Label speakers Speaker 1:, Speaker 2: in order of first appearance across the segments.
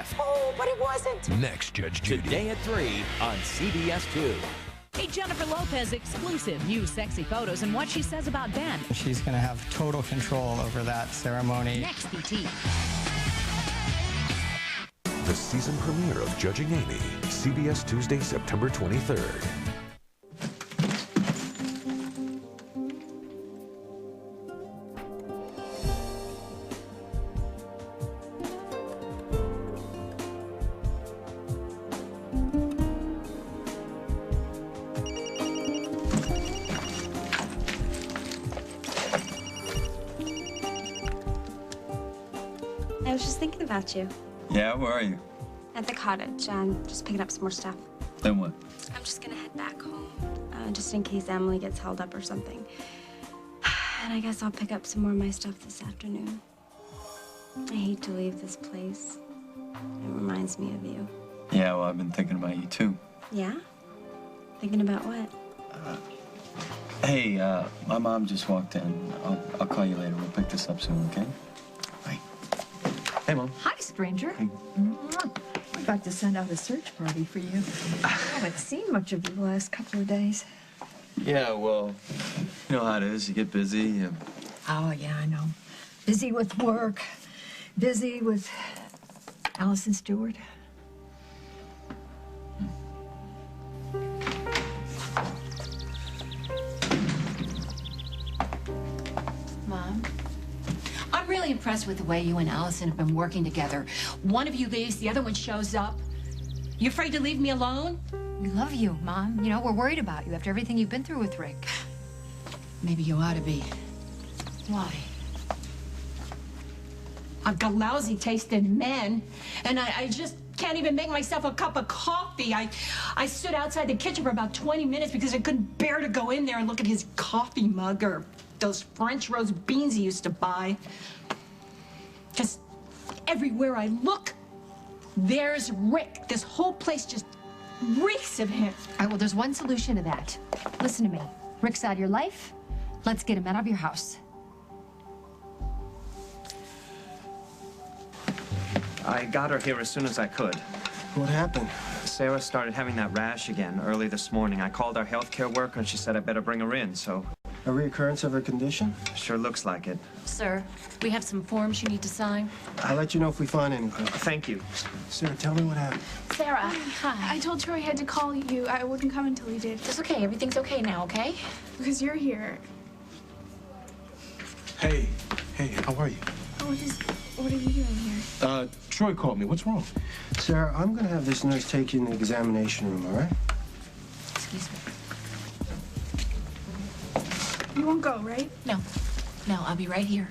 Speaker 1: Jeff.
Speaker 2: Oh, but it wasn't.
Speaker 1: Next, Judge Judy.
Speaker 3: Today at 3 on CBS 2.
Speaker 4: A Jennifer Lopez exclusive, new sexy photos and what she says about Ben.
Speaker 5: She's going to have total control over that ceremony.
Speaker 4: Next, ET.
Speaker 1: The season premiere of Judging Amy, CBS Tuesday, September 23rd.
Speaker 6: I was just thinking about you.
Speaker 7: Yeah, where are you?
Speaker 6: At the cottage, just picking up some more stuff.
Speaker 7: Then what?
Speaker 6: I'm just gonna head back home, just in case Emily gets held up or something. And I guess I'll pick up some more of my stuff this afternoon. I hate to leave this place. It reminds me of you.
Speaker 7: Yeah, well, I've been thinking about you, too.
Speaker 6: Yeah? Thinking about what?
Speaker 7: Hey, my mom just walked in. I'll call you later. We'll pick this up soon, okay? Bye. Hey, Mom.
Speaker 8: Hi, stranger.
Speaker 7: Hey.
Speaker 8: We're about to send out a search party for you. I haven't seen much of you the last couple of days.
Speaker 7: Yeah, well, you know how it is. You get busy.
Speaker 8: Oh, yeah, I know. Busy with work. Busy with Allison Stewart.
Speaker 9: Mom, I'm really impressed with the way you and Allison have been working together. One of you leaves, the other one shows up. You afraid to leave me alone?
Speaker 10: We love you, Mom. You know, we're worried about you after everything you've been through with Rick.
Speaker 9: Maybe you ought to be. Why? I've got lousy taste in men, and I just can't even make myself a cup of coffee. I stood outside the kitchen for about 20 minutes because I couldn't bear to go in there and look at his coffee mug or those French roast beans he used to buy. Just everywhere I look, there's Rick. This whole place just reeks of him.
Speaker 10: All right, well, there's one solution to that. Listen to me. Rick's out of your life. Let's get him out of your house.
Speaker 11: I got her here as soon as I could.
Speaker 12: What happened?
Speaker 11: Sarah started having that rash again early this morning. I called our healthcare worker and she said I better bring her in, so...
Speaker 12: A reoccurrence of her condition?
Speaker 11: Sure looks like it.
Speaker 9: Sir, we have some forms you need to sign.
Speaker 12: I'll let you know if we find anything.
Speaker 11: Thank you.
Speaker 12: Sarah, tell me what happened.
Speaker 13: Sarah,
Speaker 9: Hi.
Speaker 13: I told Troy I had to call you. I wouldn't come until he did.
Speaker 9: It's okay. Everything's okay now, okay?
Speaker 13: Because you're here.
Speaker 14: Hey, how are you?
Speaker 13: Oh, what are you doing here?
Speaker 14: Troy called me. What's wrong?
Speaker 12: Sarah, I'm gonna have this nurse take you in the examination room, all right?
Speaker 9: Excuse me.
Speaker 13: You won't go, right?
Speaker 9: No, I'll be right here.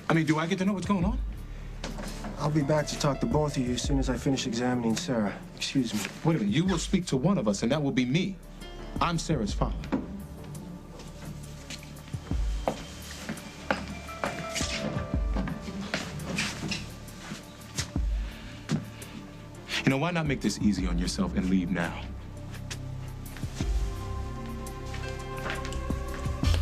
Speaker 14: I mean, do I get to know what's going on?
Speaker 12: I'll be back to talk to both of you as soon as I finish examining Sarah. Excuse me.
Speaker 14: Wait a minute. You will speak to one of us, and that will be me. I'm Sarah's father. You know, why not make this easy on yourself and leave now?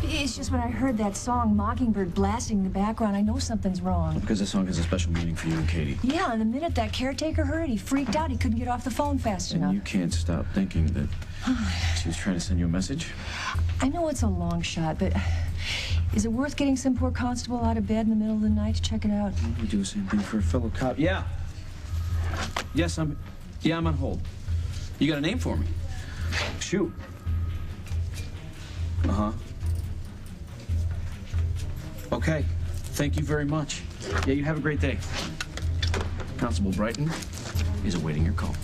Speaker 8: It's just when I heard that song, Mockingbird, blasting in the background, I know something's wrong.
Speaker 7: Because the song has a special meaning for you and Katie.
Speaker 8: Yeah, and the minute that caretaker heard it, he freaked out. He couldn't get off the phone fast enough.
Speaker 7: And you can't stop thinking that she was trying to send you a message?
Speaker 8: I know it's a long shot, but is it worth getting some poor constable out of bed in the middle of the night to check it out?
Speaker 7: We do the same thing for a fellow cop. Yeah. Yes, I'm on hold. You got a name for me? Shoot. Uh-huh. Okay. Thank you very much. Yeah, you have a great day. Constable Brighton is awaiting your call.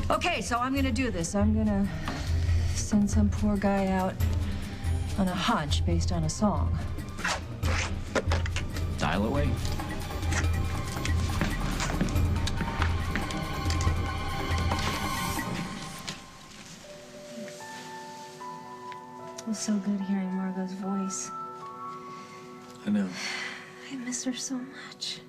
Speaker 8: Okay, so I'm gonna do this. I'm gonna send some poor guy out on a hunch based on a song.
Speaker 7: Dial away.
Speaker 6: It was so good hearing Margot's voice.
Speaker 7: I know.
Speaker 6: I miss her so much.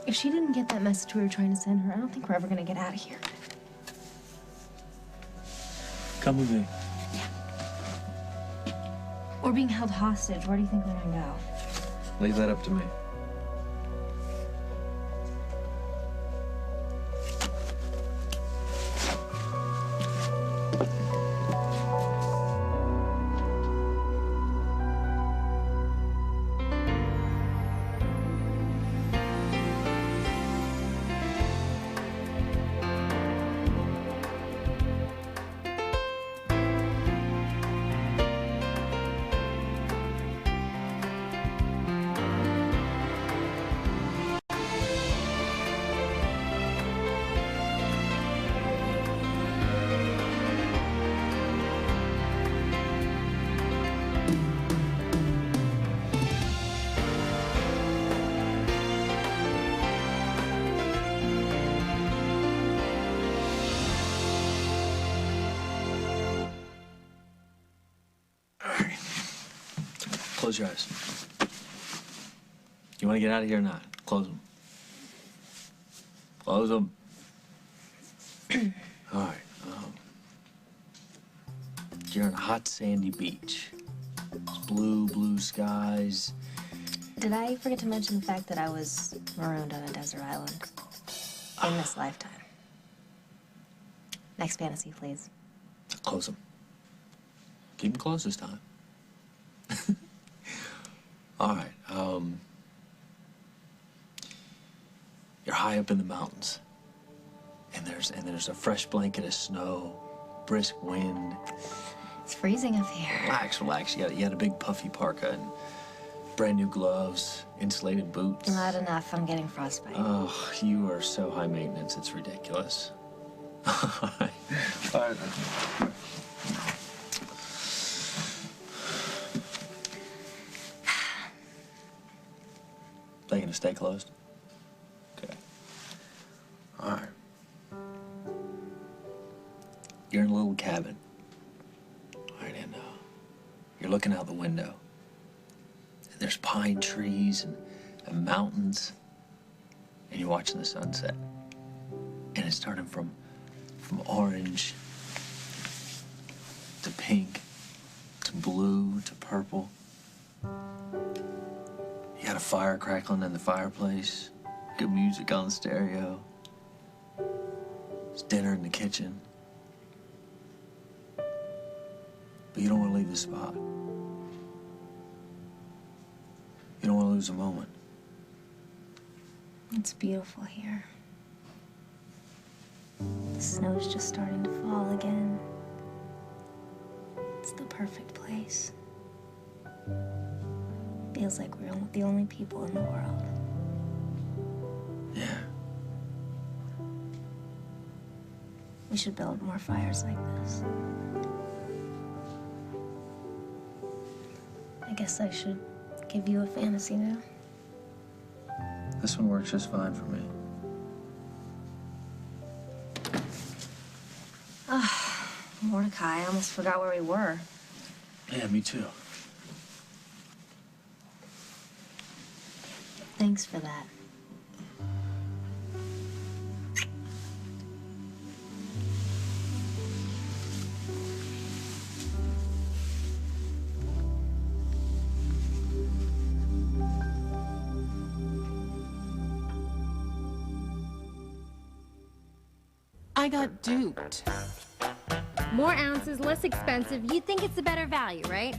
Speaker 6: If she didn't get that message we were trying to send her, I don't think we're ever gonna get out of here.
Speaker 7: Come with me.
Speaker 6: We're being held hostage. Where do you think we're gonna go?
Speaker 7: Leave that up to me. Close your eyes. You want to get out of here or not? Close them. Close them. All right. You're on a hot, sandy beach. It's blue skies.
Speaker 6: Did I forget to mention the fact that I was marooned on a desert island in this lifetime? Next fantasy, please.
Speaker 7: Close them. Keep them closed this time. All right. You're high up in the mountains, and there's a fresh blanket of snow, brisk wind.
Speaker 6: It's freezing up here.
Speaker 7: Relax. You had a big puffy parka and brand new gloves, insulated boots.
Speaker 6: Not enough. I'm getting frostbite.
Speaker 7: Oh, you are so high maintenance. It's ridiculous. All right. They gonna stay closed? Okay. All right. You're in a little cabin. All right, and you're looking out the window. And there's pine trees and mountains. And you're watching the sunset. And it's turning from orange to pink to blue to purple. You got a fire crackling in the fireplace, good music on the stereo. There's dinner in the kitchen. But you don't want to leave the spot. You don't want to lose a moment.
Speaker 6: It's beautiful here. The snow's just starting to fall again. It's the perfect place. Feels like we're the only people in the world.
Speaker 7: Yeah.
Speaker 6: We should build more fires like this. I guess I should give you a fantasy now.
Speaker 7: This one works just fine for me.
Speaker 6: Mordecai, I almost forgot where we were.
Speaker 7: Yeah, me too.
Speaker 6: Thanks for that.
Speaker 2: I got duped.
Speaker 15: More ounces, less expensive. You'd think it's a better value, right?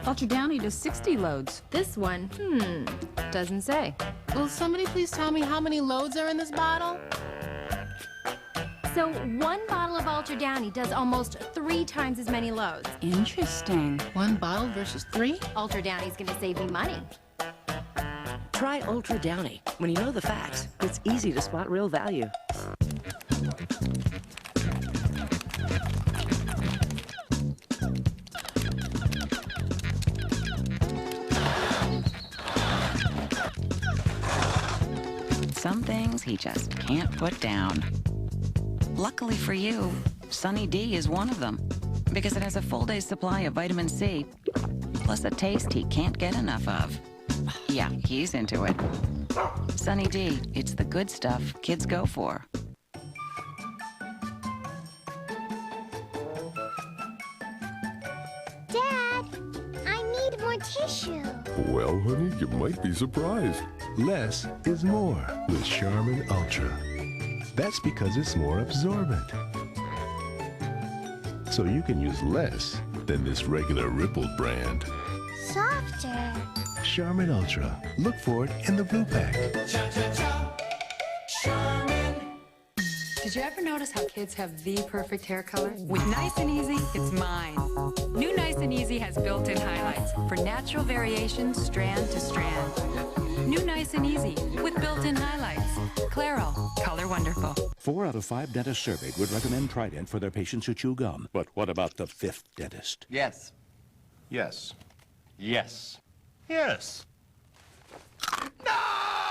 Speaker 4: Ultra Downy does 60 loads.
Speaker 15: This one, doesn't say.
Speaker 2: Will somebody please tell me how many loads are in this bottle?
Speaker 15: So one bottle of Ultra Downy does almost 3 times as many loads.
Speaker 4: Interesting.
Speaker 2: 1 bottle versus 3?
Speaker 15: Ultra Downy's gonna save me money.
Speaker 16: Try Ultra Downy. When you know the facts, it's easy to spot real value.
Speaker 17: Some things he just can't put down. Luckily for you, Sunny D is one of them, because it has a full day's supply of vitamin C, plus a taste he can't get enough of. Yeah, he's into it. Sunny D, it's the good stuff kids go for.
Speaker 18: Well, honey, you might be surprised. Less is more with Charmin Ultra. That's because it's more absorbent. So you can use less than this regular Ripple brand.
Speaker 15: Softer.
Speaker 18: Charmin Ultra. Look for it in the blue pack.
Speaker 19: Did you ever notice how kids have the perfect hair color? With Nice and Easy, it's mine. New Nice and Easy has built-in highlights for natural variation strand to strand. New Nice and Easy with built-in highlights. Claro, color wonderful.
Speaker 3: 4 out of 5 dentists surveyed would recommend Trident for their patients who chew gum. But what about the 5th dentist?
Speaker 20: Yes.
Speaker 3: Yes.
Speaker 20: Yes.
Speaker 3: Yes.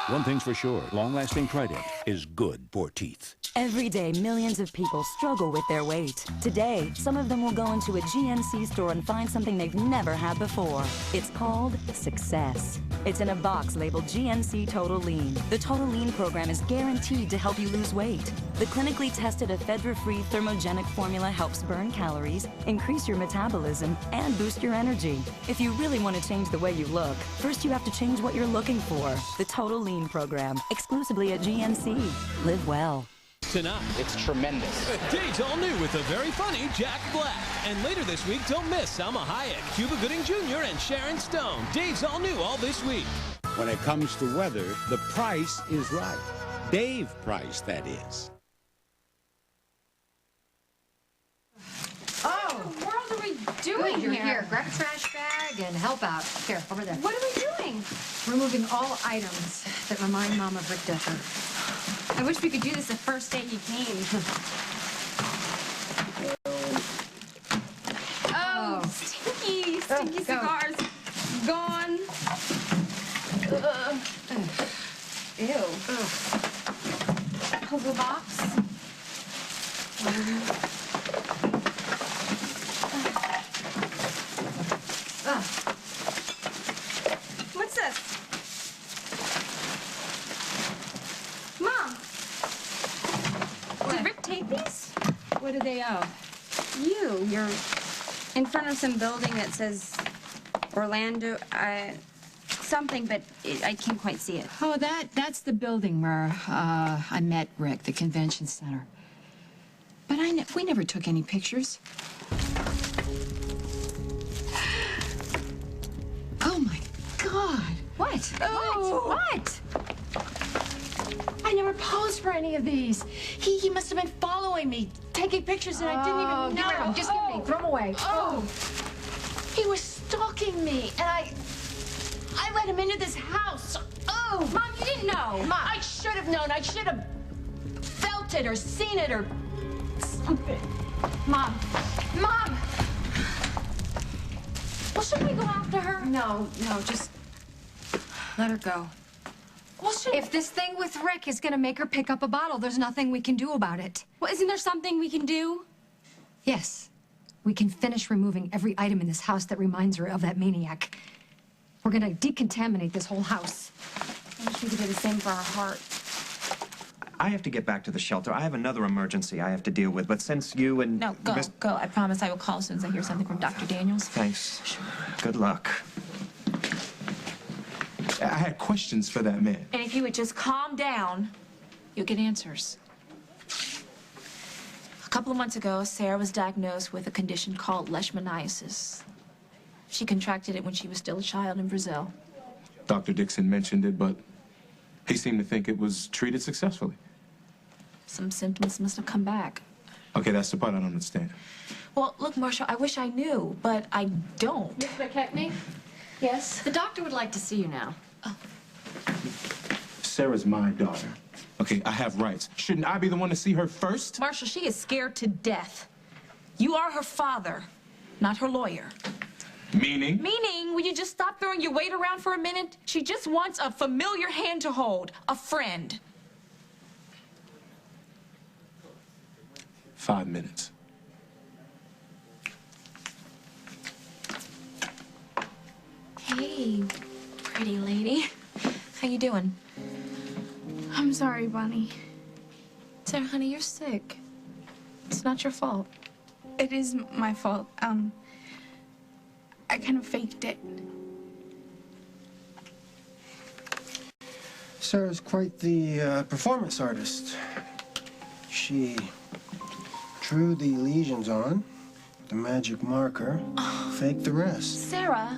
Speaker 3: One thing's for sure, long-lasting Trident is good for teeth.
Speaker 21: Every day, millions of people struggle with their weight. Today, some of them will go into a GNC store and find something they've never had before. It's called success. It's in a box labeled GNC Total Lean. The Total Lean program is guaranteed to help you lose weight. The clinically tested ephedra-free thermogenic formula helps burn calories, increase your metabolism, and boost your energy. If you really want to change the way you look, first you have to change what you're looking for. The Total Lean program, exclusively at GNC. Live well.
Speaker 22: Tonight,
Speaker 20: it's tremendous.
Speaker 22: Dave's all new with the very funny Jack Black. And later this week, don't miss Salma Hayek, Cuba Gooding Jr., and Sharon Stone. Dave's all new all this week.
Speaker 23: When it comes to weather, the price is right. Dave Price, that is.
Speaker 10: Oh, what the world are we doing
Speaker 15: You're
Speaker 10: here?
Speaker 15: here. Grab a trash bag and help out. Here, over there.
Speaker 10: What are we doing?
Speaker 15: Removing all items that remind Mom of Rick Decker.
Speaker 6: I wish we could do this the first day he came. Oh, stinky cigars. Gone. Ew. Puzzle box. What's this? Mom! Did Rick take these?
Speaker 8: What do they owe?
Speaker 6: You're in front of some building that says Orlando, something, but I can't quite see it.
Speaker 8: Oh, that's the building where I met Rick, the convention center. But we never took any pictures. Oh, my God.
Speaker 10: What?
Speaker 8: Oh.
Speaker 10: What?
Speaker 9: I never posed for any of these. He must have been following me, taking pictures, and I didn't even know.
Speaker 10: Get rid of them. Just give me. Throw them away.
Speaker 9: Oh, he was stalking me, and I let him into this house. Oh,
Speaker 6: Mom, you didn't know.
Speaker 9: Mom, I should have known. I should have felt it or seen it or something. Mom. Well, shouldn't we go after her?
Speaker 10: No, just let her go.
Speaker 9: Well,
Speaker 10: if this thing with Rick is gonna make her pick up a bottle, there's nothing we can do about it.
Speaker 6: Well, isn't there something we can do?
Speaker 10: Yes. We can finish removing every item in this house that reminds her of that maniac. We're gonna decontaminate this whole house.
Speaker 6: I wish we could do the same for our heart.
Speaker 11: I have to get back to the shelter. I have another emergency I have to deal with, but since you and...
Speaker 2: No, go. I promise I will call as soon as I hear something from Dr. Daniels.
Speaker 11: Thanks. Good luck.
Speaker 14: I had questions for that man.
Speaker 2: And if you would just calm down, you'll get answers. A couple of months ago, Sarah was diagnosed with a condition called leishmaniasis. She contracted it when she was still a child in Brazil.
Speaker 14: Dr. Dixon mentioned it, but he seemed to think it was treated successfully.
Speaker 2: Some symptoms must have come back.
Speaker 14: Okay, that's the part I don't understand.
Speaker 2: Well, look, Marshall, I wish I knew, but I don't.
Speaker 10: Miss McKechnie?
Speaker 2: Yes?
Speaker 10: The doctor would like to see you now.
Speaker 14: Sarah's my daughter. Okay, I have rights. Shouldn't I be the one to see her first?
Speaker 2: Marshall, she is scared to death. You are her father, not her lawyer.
Speaker 14: Meaning?
Speaker 2: Meaning, will you just stop throwing your weight around for a minute? She just wants a familiar hand to hold, a friend.
Speaker 14: 5 minutes.
Speaker 2: Hey, pretty lady. How you doing?
Speaker 13: I'm sorry, Bonnie.
Speaker 2: Sarah, honey, you're sick. It's not your fault.
Speaker 13: It is my fault. I kind of faked it.
Speaker 1: Sarah's quite the performance artist. She drew the lesions on with a magic marker, faked the rest.
Speaker 2: Sarah,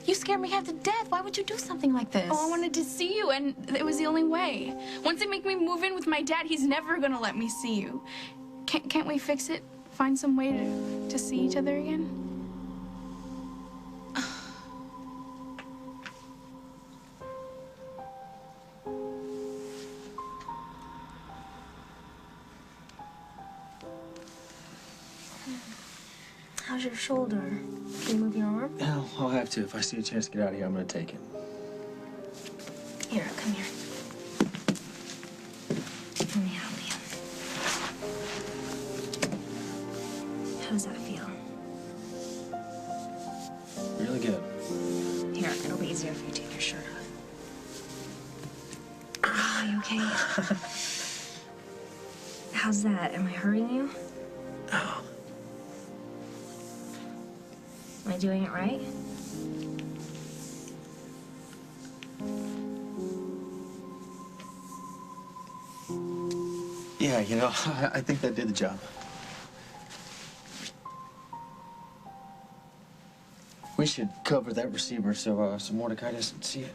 Speaker 2: you scared me half to death. Why would you do something like this?
Speaker 13: Oh, I wanted to see you, and it was the only way. Once they make me move in with my dad, he's never gonna let me see you. Can't we fix it? Find some way to see each other again?
Speaker 6: How's your shoulder? Can you move your arm?
Speaker 7: Yeah, I'll have to. If I see a chance to get out of here, I'm gonna take it.
Speaker 6: Here, come here. Let me help you. How does that feel?
Speaker 7: Really good.
Speaker 6: Here, it'll be easier if you take your shirt off. Are you okay? How's that? Am I hurting you?
Speaker 7: Oh.
Speaker 6: Am I doing it right?
Speaker 7: Yeah, you know, I think that did the job. We should cover that receiver so Mordecai doesn't see it.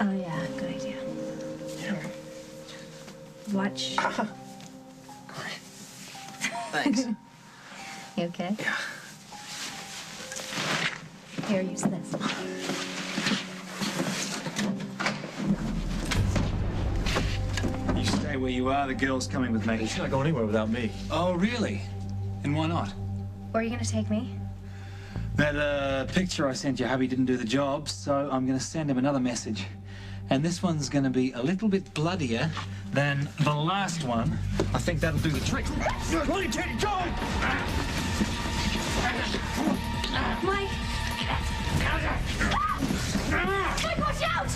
Speaker 6: Oh, yeah, good idea. Here. Watch.
Speaker 7: Thanks.
Speaker 6: You okay?
Speaker 7: Yeah.
Speaker 6: Here, use this.
Speaker 5: You stay where you are. The girl's coming with me.
Speaker 7: She's not going anywhere without me.
Speaker 5: Oh, really? And why not?
Speaker 6: Where are you gonna take me?
Speaker 5: That picture I sent your hubby didn't do the job, so I'm going to send him another message. And this one's going to be a little bit bloodier than the last one. I think that'll do the trick.
Speaker 6: Mike! Mike, watch out!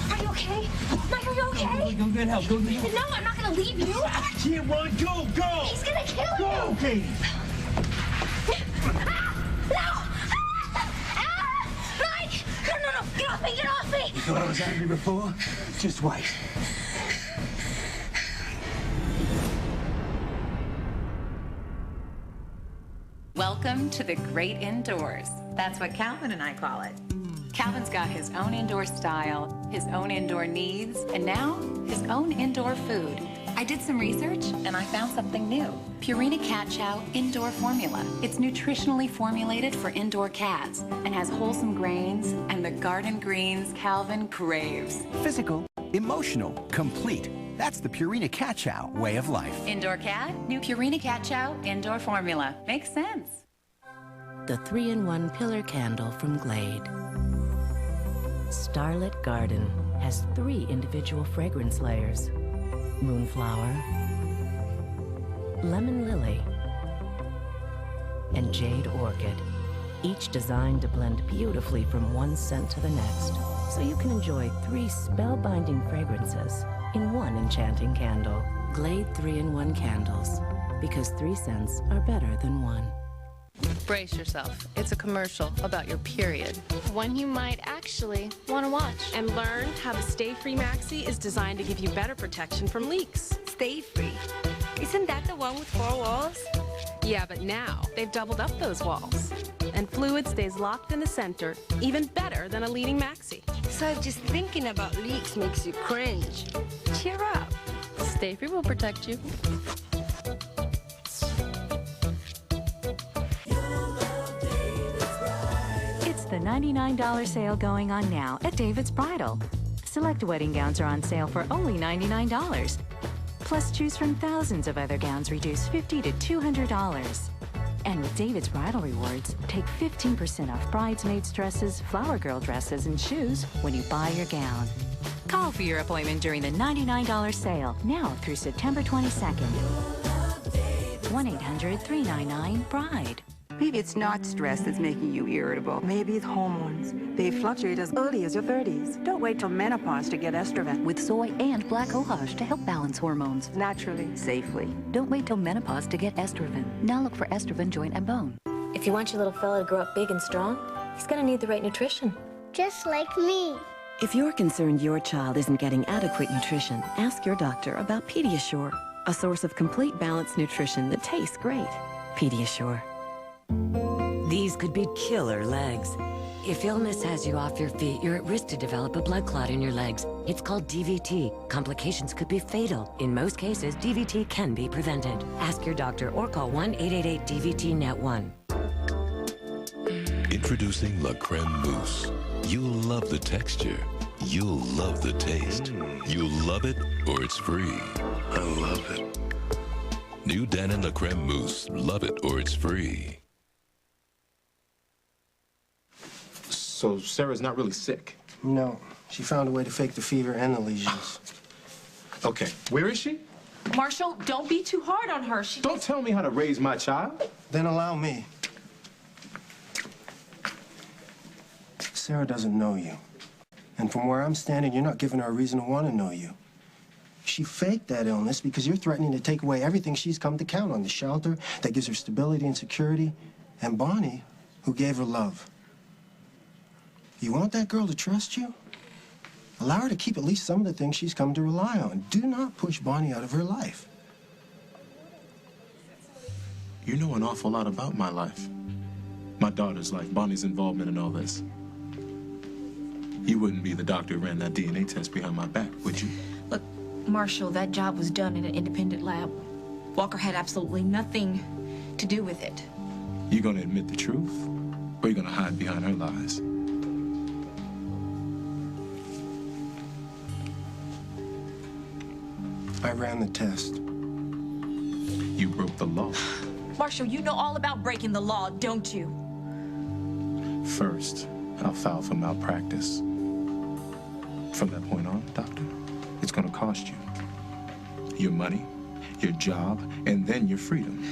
Speaker 6: Are you okay? Mike, are you okay?
Speaker 5: Go get help. Go get help.
Speaker 6: No, I'm not gonna leave you.
Speaker 5: I can't run. Go, go.
Speaker 6: He's gonna kill you.
Speaker 5: Go, Katie.
Speaker 6: Mike! No, get off me, get off me!
Speaker 5: You thought I was angry before? Just wait.
Speaker 12: Welcome to the great indoors. That's what Calvin and I call it. Calvin's got his own indoor style, his own indoor needs, and now his own indoor food. I did some research and I found something new. Purina Cat Chow Indoor Formula. It's nutritionally formulated for indoor cats and has wholesome grains and the garden greens Calvin craves.
Speaker 24: Physical, emotional, complete. That's the Purina Cat Chow way of life.
Speaker 12: Indoor cat, new Purina Cat Chow Indoor Formula. Makes sense.
Speaker 16: The 3-in-1 pillar candle from Glade. Starlit Garden has 3 individual fragrance layers. Moonflower, Lemon Lily, and Jade Orchid, each designed to blend beautifully from one scent to the next, so you can enjoy 3 spellbinding fragrances in one enchanting candle. Glade 3-in-1 candles, because 3 scents are better than 1.
Speaker 25: Brace yourself. It's a commercial about your period.
Speaker 26: One you might actually want to watch. And learn how the Stay Free Maxi is designed to give you better protection from leaks.
Speaker 27: Stay Free? Isn't that the one with 4 walls?
Speaker 26: Yeah, but now they've doubled up those walls. And fluid stays locked in the center, even better than a leading Maxi.
Speaker 27: So just thinking about leaks makes you cringe. Cheer up.
Speaker 26: Stay Free will protect you.
Speaker 28: The $99 sale going on now at David's Bridal. Select wedding gowns are on sale for only $99. Plus, choose from thousands of other gowns reduced $50 to $200. And with David's Bridal Rewards, take 15% off bridesmaids' dresses, flower girl dresses, and shoes when you buy your gown. Call for your appointment during the $99 sale, now through September 22nd. 1-800-399-BRIDE.
Speaker 3: Maybe it's not stress that's making you irritable. Maybe it's hormones. They fluctuate as early as your 30s. Don't wait till menopause to get estrogen.
Speaker 28: With soy and black cohosh to help balance hormones.
Speaker 3: Naturally, safely.
Speaker 28: Don't wait till menopause to get estrogen. Now look for estrogen joint and bone.
Speaker 4: If you want your little fella to grow up big and strong, he's gonna need the right nutrition.
Speaker 17: Just like me.
Speaker 16: If you're concerned your child isn't getting adequate nutrition, ask your doctor about Pediasure, a source of complete balanced nutrition that tastes great. Pediasure.
Speaker 18: These could be killer legs. If illness has you off your feet, you're at risk to develop a blood clot in your legs. It's called DVT. Complications could be fatal. In most cases, DVT can be prevented. Ask your doctor or call 1-888-DVT-NET1.
Speaker 19: Introducing La Creme Mousse. You'll love the texture. You'll love the taste. You'll love it or it's free. I love it. New Dannon La Creme Mousse. Love it or it's free.
Speaker 14: So Sarah's not really sick?
Speaker 1: No. She found a way to fake the fever and the lesions.
Speaker 14: Okay, where is she?
Speaker 9: Marshall, don't be too hard on her.
Speaker 14: Don't tell me how to raise my child.
Speaker 1: Then allow me. Sarah doesn't know you. And from where I'm standing, you're not giving her a reason to want to know you. She faked that illness because you're threatening to take away everything she's come to count on. The shelter that gives her stability and security, and Bonnie, who gave her love. You want that girl to trust you? Allow her to keep at least some of the things she's come to rely on. Do not push Bonnie out of her life.
Speaker 14: You know an awful lot about my life. My daughter's life, Bonnie's involvement in all this. You wouldn't be the doctor who ran that DNA test behind my back, would you?
Speaker 2: Look, Marshall, that job was done in an independent lab. Walker had absolutely nothing to do with it.
Speaker 14: You gonna admit the truth, or you gonna hide behind her lies?
Speaker 1: I ran the test.
Speaker 14: You broke the law.
Speaker 9: Marshall, you know all about breaking the law, don't you?
Speaker 14: First, I'll file for malpractice. From that point on, doctor, it's gonna cost you your money, your job, and then your freedom.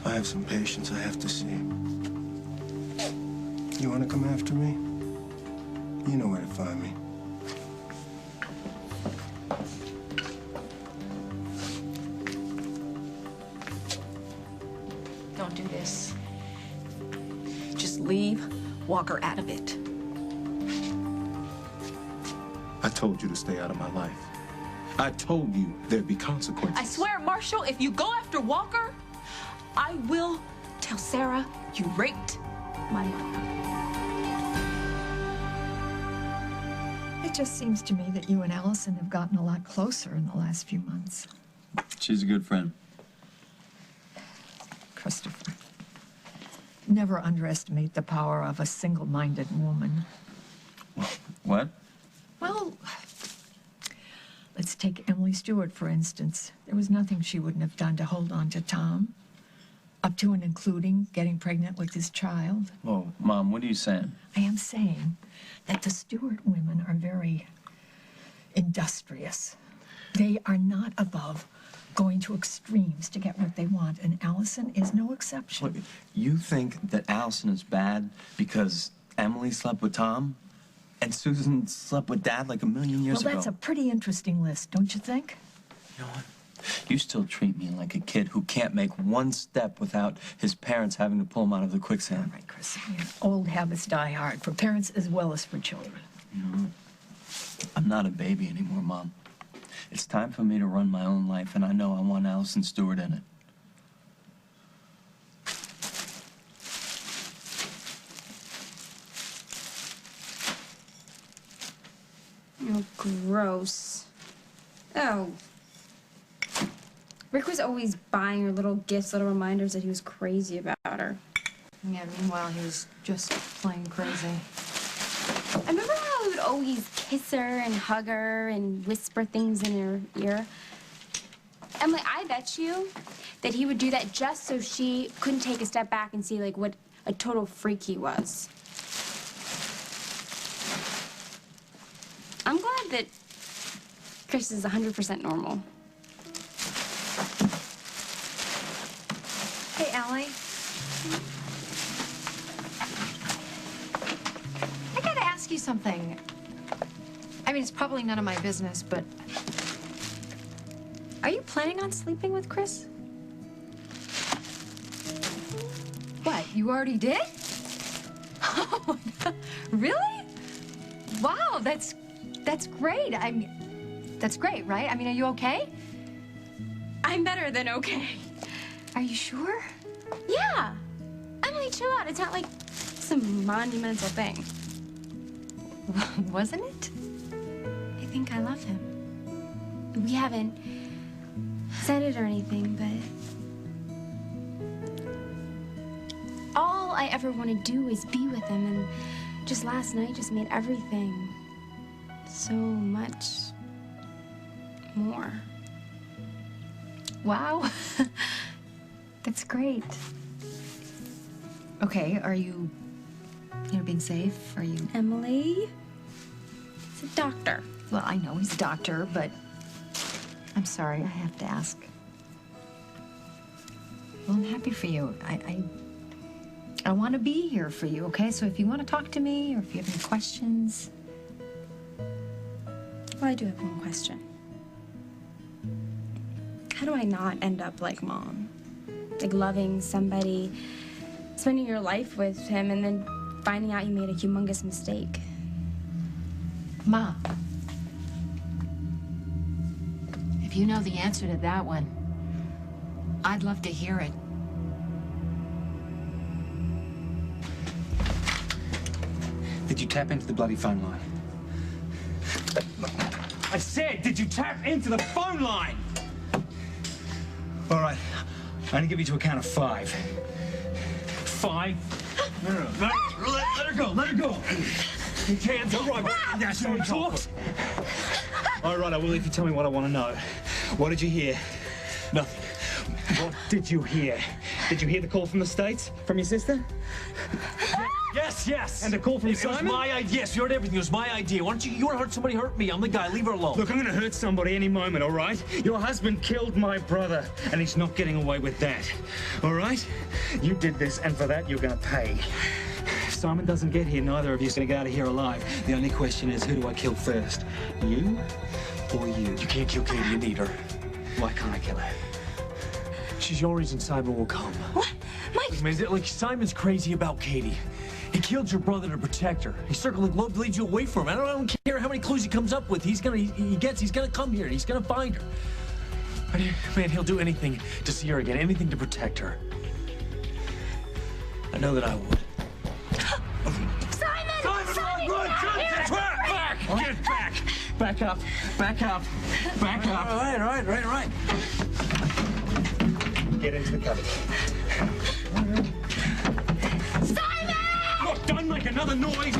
Speaker 1: I have some patients I have to see. You want to come after me? You know where to find me.
Speaker 2: Don't do this. Just leave Walker out of it.
Speaker 14: I told you to stay out of my life. I told you there'd be consequences.
Speaker 9: I swear, Marshall, if you go after Walker, I will tell Sarah you raped my mother.
Speaker 10: It just seems to me that you and Allison have gotten a lot closer in the last few months.
Speaker 20: She's a good friend.
Speaker 10: Christopher, never underestimate the power of a single-minded woman.
Speaker 20: What?
Speaker 10: Well, let's take Emily Stewart, for instance. There was nothing she wouldn't have done to hold on to Tom, up to and including getting pregnant with his child.
Speaker 20: Whoa, Mom, what are you saying?
Speaker 10: I am saying that the Stewart women are very industrious. They are not above going to extremes to get what they want, and Allison is no exception.
Speaker 20: Look, you think that Allison is bad because Emily slept with Tom? And Susan slept with Dad like a million years ago.
Speaker 10: Well, that's a pretty interesting list, don't you think?
Speaker 20: You know what? You still treat me like a kid who can't make one step without his parents having to pull him out of the quicksand.
Speaker 10: All right, Chris. Old habits die hard, for parents as well as for children.
Speaker 20: You know, I'm not a baby anymore, Mom. It's time for me to run my own life, and I know I want Allison Stewart in it.
Speaker 6: Oh, gross. Oh. Rick was always buying her little gifts, little reminders that he was crazy about her.
Speaker 10: Yeah, meanwhile, he was just plain crazy.
Speaker 6: I remember how he would always kiss her and hug her and whisper things in her ear. Emily, I bet you that he would do that just so she couldn't take a step back and see, like, what a total freak he was. I'm glad that Chris is 100% normal.
Speaker 8: Hey, Allie. I gotta ask you something. I mean, it's probably none of my business, but... Are you planning on sleeping with Chris? What, you already did? Oh, really? Wow, that's great. That's great, right? I mean, are you okay?
Speaker 6: I'm better than okay.
Speaker 8: Are you sure?
Speaker 6: Yeah. Emily, chill out. It's not like some monumental thing.
Speaker 8: Wasn't it?
Speaker 6: I think I love him. We haven't said it or anything, but all I ever want to do is be with him, and just last night just made everything so much more.
Speaker 8: Wow. That's great. Okay, are you being safe? Are you...
Speaker 6: Emily? He's a doctor.
Speaker 8: Well, I know he's a doctor, but I'm sorry, I have to ask. Well, I'm happy for you. I want to be here for you, okay? So if you want to talk to me or if you have any questions...
Speaker 6: Well, I do have one question. How do I not end up like Mom? Like loving somebody, spending your life with him, and then finding out you made a humongous mistake.
Speaker 8: Mom, if you know the answer to that one, I'd love to hear it.
Speaker 5: Did you tap into the bloody phone line? I said, did you tap into the phone line? All right, I'm gonna give you to a count of 5. 5. No. Let her go, let her go. You can't. All right, that's how it talks. All right, I will if you tell me what I want to know. What did you hear? Nothing. What did you hear? Did you hear the call from the States? From your sister?
Speaker 20: Yes.
Speaker 5: And the call from Simon?
Speaker 20: It was my idea. Yes, you heard everything. It was my idea. Why don't you want to hurt somebody, hurt me. I'm the guy. Leave her alone.
Speaker 5: Look, I'm going to hurt somebody any moment, all right? Your husband killed my brother, and he's not getting away with that, all right? You did this, and for that, you're going to pay. If Simon doesn't get here, neither of you is going to get out of here alive. The only question is, who do I kill first? You or you?
Speaker 20: You can't kill Katie. You need her.
Speaker 5: Why can't I kill her?
Speaker 20: She's the only reason Simon will come.
Speaker 6: What? Mike?
Speaker 20: Like, Simon's crazy about Katie. He killed your brother to protect her. He's circling love to lead you away from her. I don't care how many clues he comes up with. He's gonna come here. He's gonna find her. Man, he'll do anything to see her again. Anything to protect her. I know that I would.
Speaker 6: Simon!
Speaker 20: Simon, run! Get back! Get back! Back up! Back up! Back up! All right.
Speaker 5: Get into the cupboard.
Speaker 6: Simon!
Speaker 5: Look, don't make another noise!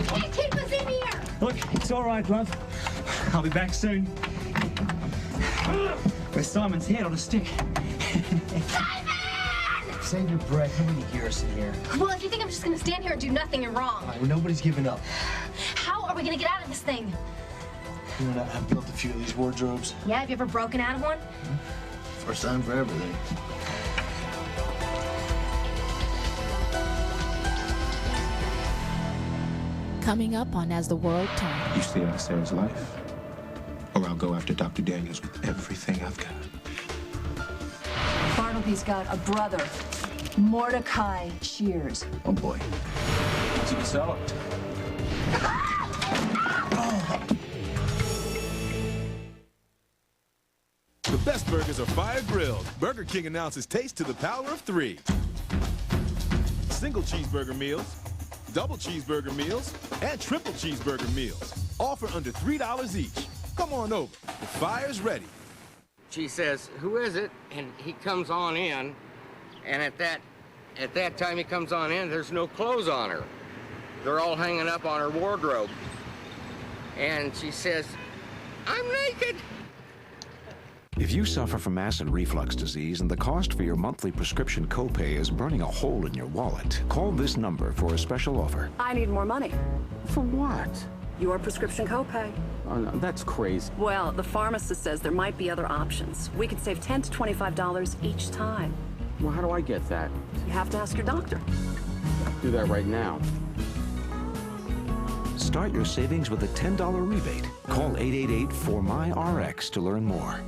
Speaker 6: Can't keep us in here!
Speaker 5: Look, it's all right, love. I'll be back soon. With Simon's head on a stick.
Speaker 6: Simon!
Speaker 20: Save your breath. Nobody hears us in here.
Speaker 8: Well, if you think I'm just gonna stand here and do nothing, you're wrong.
Speaker 20: All right, well, nobody's giving up.
Speaker 8: How are we gonna get out of this thing?
Speaker 20: You know, I've built a few of these wardrobes.
Speaker 8: Yeah, have you ever broken out of one?
Speaker 20: First time for everything.
Speaker 2: Coming up on As the World Turns.
Speaker 14: You stay out of Sarah's life, or I'll go after Dr. Daniels with everything I've got.
Speaker 10: Bartleby's got a brother, Mordecai Shears.
Speaker 20: Oh, boy. What's he developed?
Speaker 11: The best burgers are fire-grilled. Burger King announces taste to the power of 3. Single cheeseburger meals, double cheeseburger meals, and triple cheeseburger meals. All for under $3 each. Come on over. The fire's ready.
Speaker 13: She says, "Who is it?" And he comes on in, and at that time he comes on in, there's no clothes on her. They're all hanging up on her wardrobe. And she says, "I'm naked."
Speaker 15: If you suffer from acid reflux disease and the cost for your monthly prescription copay is burning a hole in your wallet, call this number for a special offer.
Speaker 17: I need more money.
Speaker 15: For what?
Speaker 7: Your prescription copay.
Speaker 12: Oh, no, that's crazy.
Speaker 7: Well, the pharmacist says there might be other options. We could save $10 to $25 each time.
Speaker 12: Well, how do I get that?
Speaker 7: You have to ask your doctor.
Speaker 12: Do that right now.
Speaker 15: Start your savings with a $10 rebate. Call 888-4MY-RX to learn more.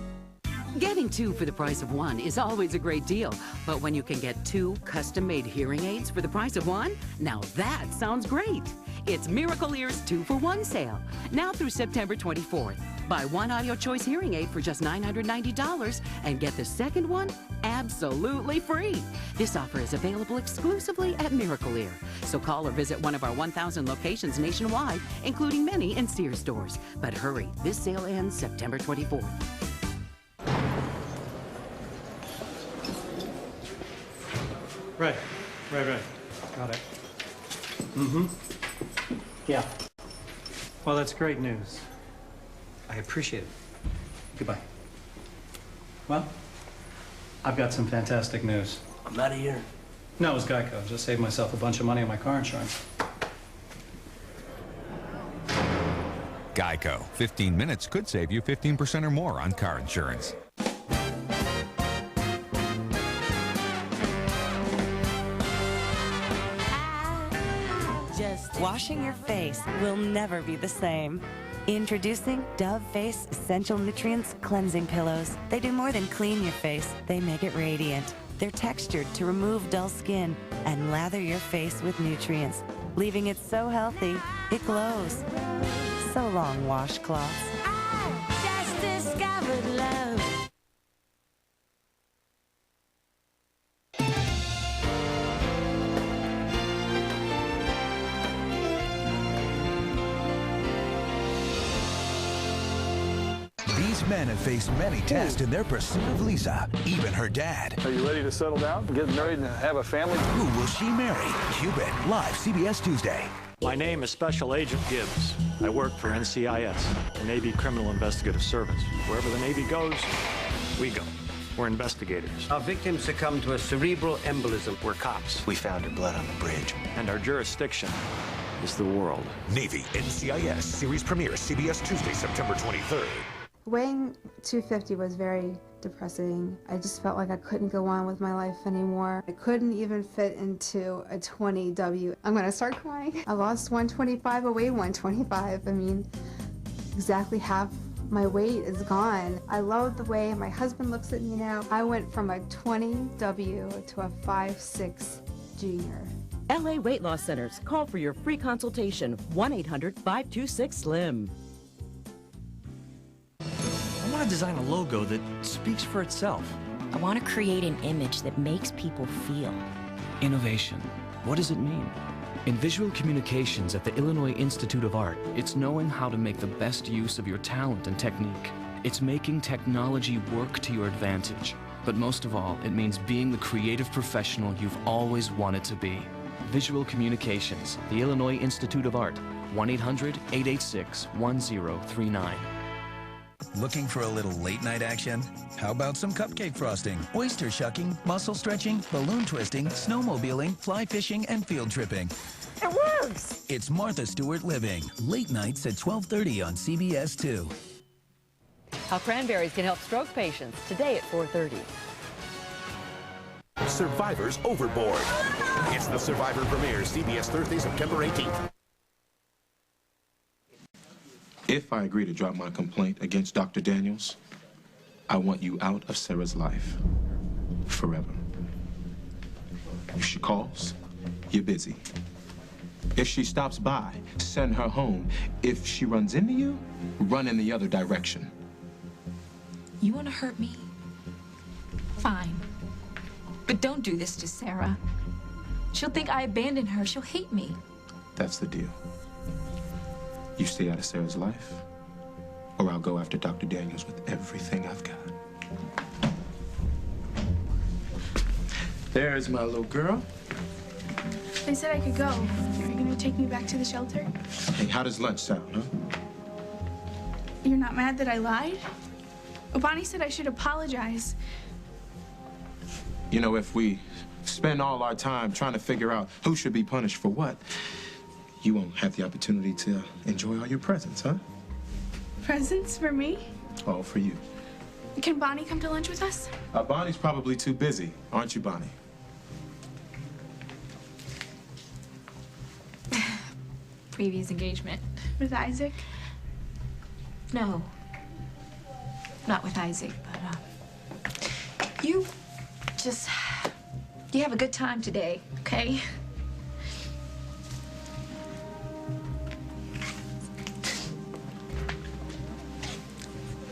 Speaker 17: Getting two for the price of one is always a great deal, but when you can get two custom-made hearing aids for the price of one, now that sounds great. It's Miracle Ear's 2-for-1 sale, now through September 24th. Buy one Audio Choice hearing aid for just $990 and get the second one absolutely free. This offer is available exclusively at Miracle Ear, so call or visit one of our 1,000 locations nationwide, including many in Sears stores. But hurry, this sale ends September 24th.
Speaker 21: Right. Got it. Mm-hmm. Yeah. Well, that's great news. I appreciate it. Goodbye. Well, I've got some fantastic news.
Speaker 22: I'm out of here.
Speaker 21: No, it was Geico. Just saved myself a bunch of money on my car insurance.
Speaker 23: Geico. 15 minutes could save you 15% or more on car insurance.
Speaker 24: Washing your face will never be the same. Introducing Dove Face Essential Nutrients Cleansing Pillows. They do more than clean your face, they make it radiant. They're textured to remove dull skin and lather your face with nutrients, leaving it so healthy, it glows. So long, washcloths.
Speaker 25: I just discovered love.
Speaker 29: These men have faced many tests in their pursuit of Lisa, even her dad.
Speaker 30: Are you ready to settle down, get married, and have a family?
Speaker 29: Who will she marry? Cupid, live CBS Tuesday.
Speaker 31: My name is Special Agent Gibbs. I work for NCIS, the Navy Criminal Investigative Service. Wherever the Navy goes, we go. We're investigators.
Speaker 32: Our victim succumbed to a cerebral embolism.
Speaker 31: We're cops.
Speaker 32: We found her blood on the bridge.
Speaker 31: And our jurisdiction is the world.
Speaker 29: Navy NCIS series premiere CBS Tuesday, September 23rd.
Speaker 6: Weighing 250 was very depressing. I just felt like I couldn't go on with my life anymore. I couldn't even fit into a 20W. I'm gonna start crying. I lost 125, I weigh 125. I mean, exactly half my weight is gone. I love the way my husband looks at me now. I went from a 20W to a 5'6" junior.
Speaker 33: LA Weight Loss Centers. Call for your free consultation. 1-800-526-SLIM.
Speaker 20: I want to design a logo that speaks for itself.
Speaker 34: I want to create an image that makes people feel.
Speaker 35: Innovation. What does it mean? In visual communications at the Illinois Institute of Art, it's knowing how to make the best use of your talent and technique. It's making technology work to your advantage. But most of all, it means being the creative professional you've always wanted to be. Visual Communications, the Illinois Institute of Art, 1-800-886-1039.
Speaker 29: Looking for a little late night action? How about some cupcake frosting, oyster shucking, muscle stretching, balloon twisting, snowmobiling, fly fishing, and field tripping?
Speaker 25: It works!
Speaker 29: It's Martha Stewart Living. Late nights at 12:30 on CBS 2.
Speaker 33: How cranberries can help stroke patients. Today at 4:30.
Speaker 29: Survivors Overboard. It's the Survivor premiere, CBS Thursday, September 18th.
Speaker 14: If I agree to drop my complaint against Dr. Daniels, I want you out of Sarah's life forever. If she calls, you're busy. If she stops by, send her home. If she runs into you, run in the other direction.
Speaker 2: You want to hurt me? Fine. But don't do this to Sarah. She'll think I abandoned her. She'll hate me.
Speaker 14: That's the deal. You stay out of Sarah's life, or I'll go after Dr. Daniels with everything I've got. There's my little girl.
Speaker 36: They said I could go. Are you gonna take me back to the shelter?
Speaker 14: Hey, how does lunch sound, huh?
Speaker 36: You're not mad that I lied? Bonnie said I should apologize.
Speaker 14: You know, if we spend all our time trying to figure out who should be punished for what, you won't have the opportunity to enjoy all your presents, huh?
Speaker 36: Presents for me?
Speaker 14: All for you.
Speaker 36: Can Bonnie come to lunch with us?
Speaker 14: Bonnie's probably too busy, aren't you, Bonnie?
Speaker 2: Previous engagement.
Speaker 36: With Isaac?
Speaker 2: No. Not with Isaac, but, you have a good time today, okay?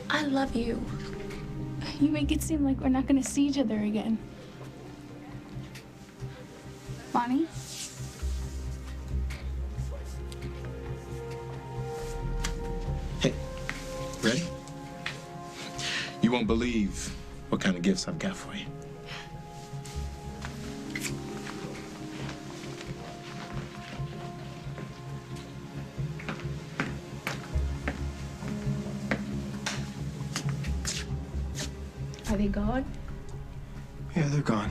Speaker 2: I love you.
Speaker 36: You make it seem like we're not gonna see each other again. Bonnie?
Speaker 14: Hey, ready? You won't believe what kind of gifts I've got for you.
Speaker 2: Are they gone?
Speaker 14: Yeah, they're gone.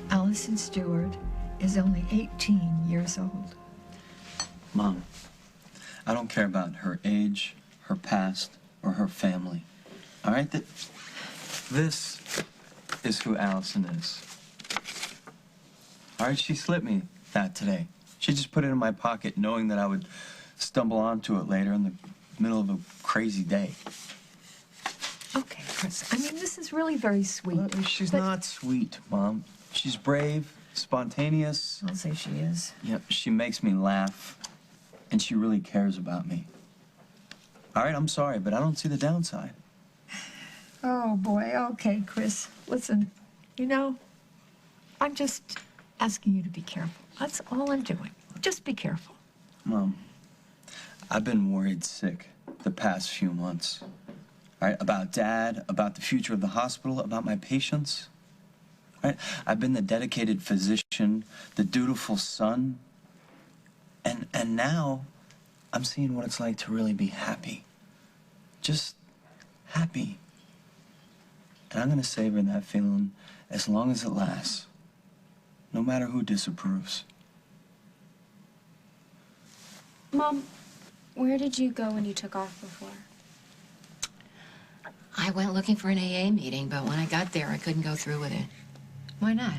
Speaker 1: Allison Stewart is only 18 years old.
Speaker 3: Mom, I don't care about her age, her past, or her family. All right? This is who Allison is. All right? She slipped me that today. She just put it in my pocket knowing that I would stumble onto it later in the middle of a crazy day.
Speaker 1: Okay, Chris, I mean, this is really very sweet.
Speaker 3: She's not sweet, Mom. She's brave, spontaneous.
Speaker 1: I'll say she is.
Speaker 3: Yeah, she makes me laugh, and she really cares about me. All right, I'm sorry, but I don't see the downside.
Speaker 1: Oh, boy. Okay, Chris. Listen, you know, I'm just asking you to be careful. That's all I'm doing. Just be careful.
Speaker 3: Mom, I've been worried sick the past few months. All right, about Dad, about the future of the hospital, about my patients. All right, I've been the dedicated physician, the dutiful son, and now I'm seeing what it's like to really be happy. Just happy. And I'm gonna savor that feeling as long as it lasts, no matter who disapproves.
Speaker 6: Mom, where did you go when you took off before?
Speaker 34: I went looking for an AA meeting, but when I got there, I couldn't go through with it.
Speaker 1: Why not?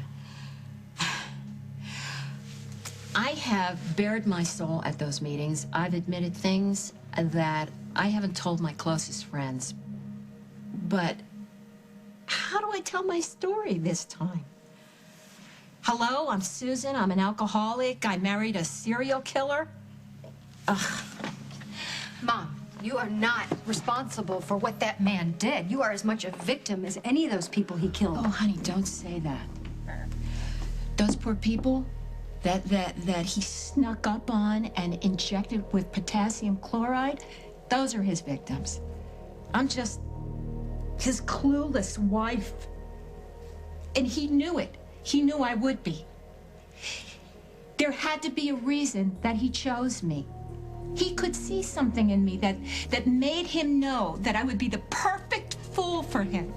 Speaker 34: I have bared my soul at those meetings. I've admitted things that I haven't told my closest friends. But how do I tell my story this time? Hello, I'm Susan. I'm an alcoholic. I married a serial killer. Ugh.
Speaker 4: Mom, you are not responsible for what that man did. You are as much a victim as any of those people he killed.
Speaker 34: Oh, honey, don't say that. Those poor people that he snuck up on and injected with potassium chloride, those are his victims. I'm just his clueless wife. And he knew it. He knew I would be. There had to be a reason that he chose me. He could see something in me that made him know that I would be the perfect fool for him.